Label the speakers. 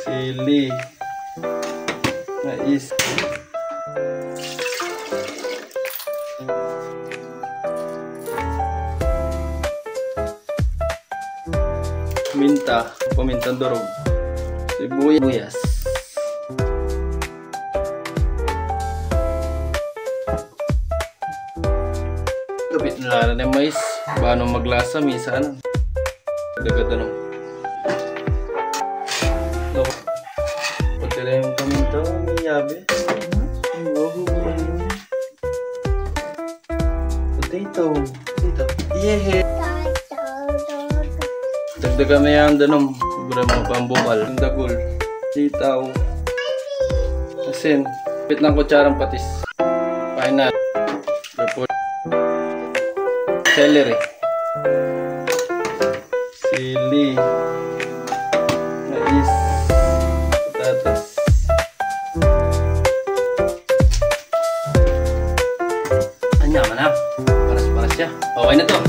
Speaker 1: sili, mais, pamintang durog, sibuyas, kapit na lang ng mais, paano maglasa, minsan dagat ano. Pati lang yung paminta, may yabe. Potato. Yeah! Dagdagan mo yan, danom. Sobrang mga pambukal. Yung dagol. Sitaw. Asin. Pit ng kutsarang patis. Pahinat. Tapos celery. Sili. Mais. Patatas. Anya man na. Paras-paras siya. Okay na to.